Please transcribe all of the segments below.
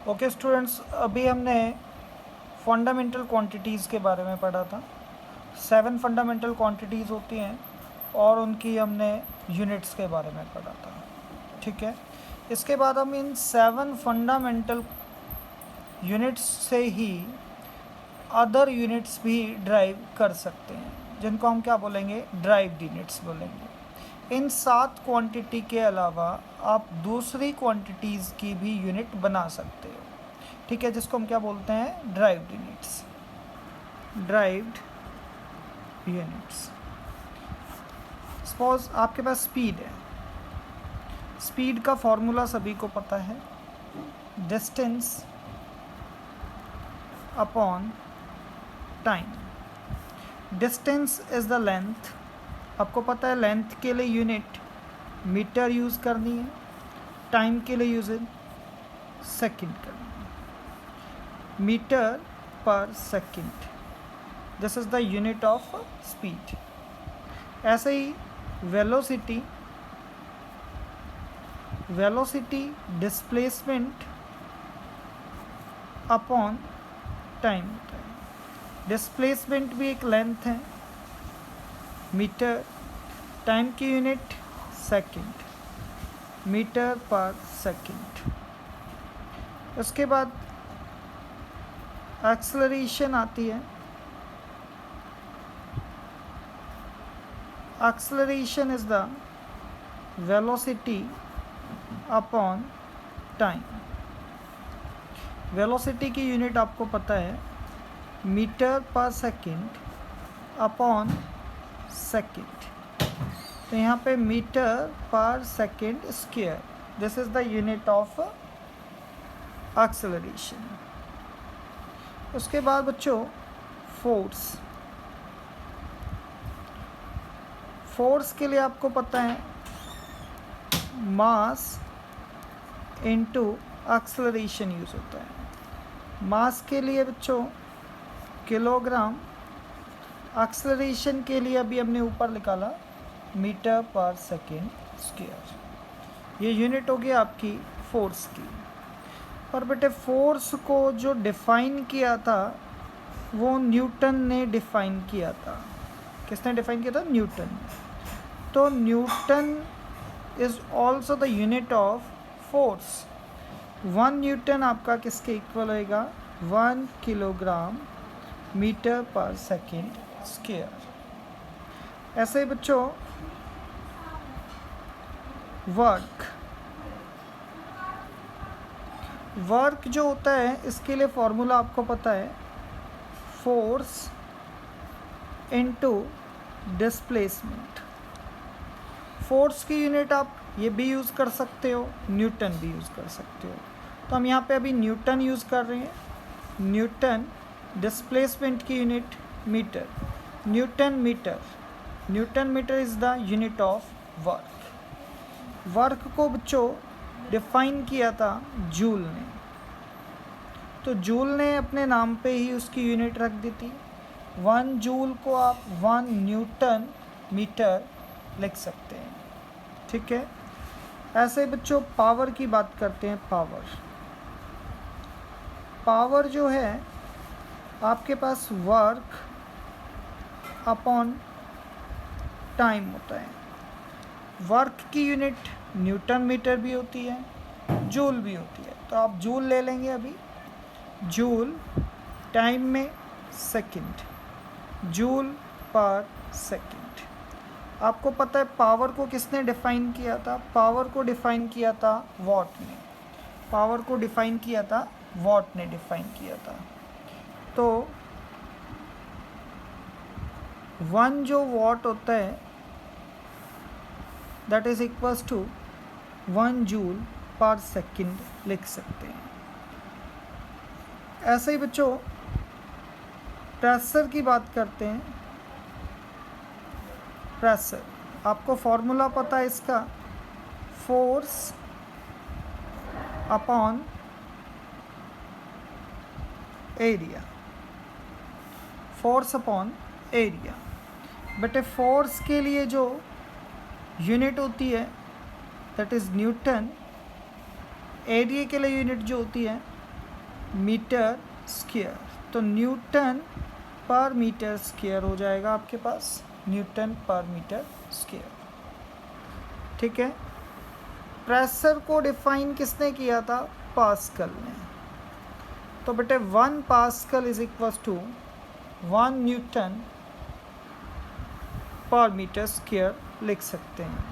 Okay students, अभी हमने fundamental quantities के बारे में पढ़ा था। 7 फंडामेंटल क्वांटिटीज़ होती हैं और उनकी हमने यूनिट्स के बारे में पढ़ा था। ठीक है, इसके बाद हम इन 7 फंडामेंटल यूनिट्स से ही अदर यूनिट्स भी ड्राइव कर सकते हैं, जिनको हम क्या बोलेंगे, ड्राइव्ड यूनिट्स बोलेंगे। इन 7 क्वांटिटी के अलावा आप दूसरी क्वांटिटीज़ की भी यूनिट बना सकते हो। ठीक है, जिसको हम क्या बोलते हैं, derived units. Derived units. Suppose आपके पास स्पीड है। स्पीड का फॉर्मूला सभी को पता है, distance upon time. Distance is the length. आपको पता है लेंथ के लिए यूनिट मीटर यूज़ करनी है, टाइम के लिए यूज़ सेकंड करनी है, मीटर पर second. This is the unit of speed. ऐसे ही वेलोसिटी, डिस्प्लेसमेंट अपॉन टाइम होता है। डिस्प्लेसमेंट भी एक लेंथ है, मीटर, टाइम की यूनिट सेकंड, मीटर पर सेकंड। उसके बाद एक्सेलरेशन आती है। Acceleration is the velocity upon time. Velocity की यूनिट आपको पता है, मीटर पर सेकंड अपॉन सेकंड। तो यहाँ पे मीटर पर second square, this is the unit of acceleration. उसके बाद बच्चों फोर्स। फोर्स के लिए आपको पता है मास इनटू एक्सेलरेशन यूज़ होता है। मास के लिए बच्चों किलोग्राम, एक्सेलरेशन के लिए अभी हमने ऊपर निकाला मीटर पर सेकेंड स्क्वायर। ये यूनिट होगी आपकी फोर्स की। पर बेटे फोर्स को जो डिफ़ाइन किया था वो न्यूटन ने डिफ़ाइन किया था। किसने डिफ़ाइन किया था? न्यूटन। तो Newton is also the unit of force. 1 Newton आपका किसके इक्वल होएगा? 1 किलोग्राम मीटर पर सेकेंड स्क्वायर। ऐसे ही बच्चों वर्क जो होता है, इसके लिए फॉर्मूला आपको पता है, फोर्स इनटू डिस्प्लेसमेंट। फोर्स की यूनिट आप ये भी यूज़ कर सकते हो, न्यूटन भी यूज़ कर सकते हो। तो हम यहाँ पे अभी न्यूटन यूज़ कर रहे हैं। न्यूटन, डिस्प्लेसमेंट की unit metre, newton metre is the unit of work. Work को बच्चों डिफ़ाइन किया था जूल ने। तो जूल ने अपने नाम पे ही उसकी यूनिट रख दी थी। 1 जूल को आप 1 न्यूटन मीटर लिख सकते हैं। ठीक है, ऐसे बच्चों पावर की बात करते हैं। पावर जो है आपके पास वर्क अपॉन टाइम होता है। वर्क की यूनिट न्यूटन मीटर भी होती है, जूल भी होती है। तो आप जूल ले लेंगे अभी। जूल, टाइम में सेकंड, जूल पर सेकंड। आपको पता है पावर को किसने डिफ़ाइन किया था? पावर को डिफ़ाइन किया था वॉट ने। पावर को डिफ़ाइन किया था वॉट ने डिफ़ाइन किया था। तो 1 जो वॉट होता है that is equals to 1 joule per second लिख सकते हैं। ऐसे ही बच्चों प्रेशर की बात करते हैं। प्रेशर, आपको फॉर्मूला पता है इसका, force upon area. Force upon area. बेटे फोर्स के लिए जो यूनिट होती है दैट इज़ न्यूटन। एरिया के लिए यूनिट जो होती है मीटर स्क्वायर, तो न्यूटन पर मीटर स्क्वायर हो जाएगा आपके पास, न्यूटन पर मीटर स्क्वायर। ठीक है। प्रेशर को डिफाइन किसने किया था? पास्कल ने। तो बेटे 1 pascal is equal to 1 newton per metre square लिख सकते हैं।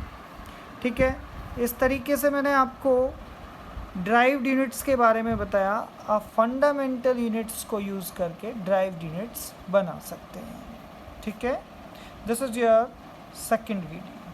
ठीक है। इस तरीके से मैंने आपको ड्राइव्ड यूनिट्स के बारे में बताया। आप फंडामेंटल यूनिट्स को यूज़ करके ड्राइव्ड यूनिट्स बना सकते हैं। ठीक है। This is your second video.